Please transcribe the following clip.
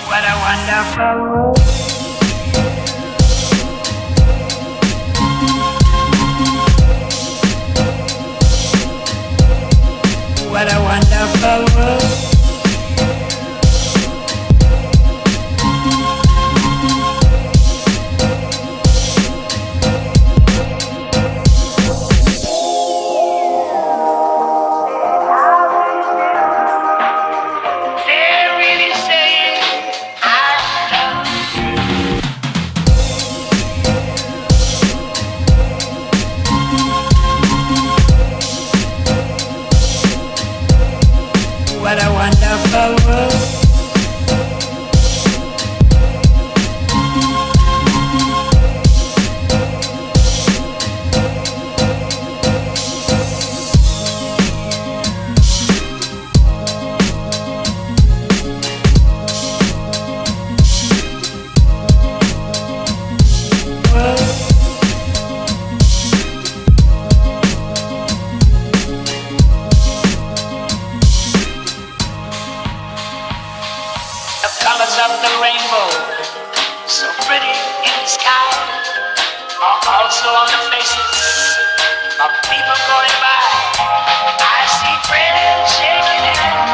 What a wonderful world. What a wonderful world. What a wonderful world. Colors of the rainbow, so pretty in the sky, are also on the faces of people going by. I see friends shaking hands.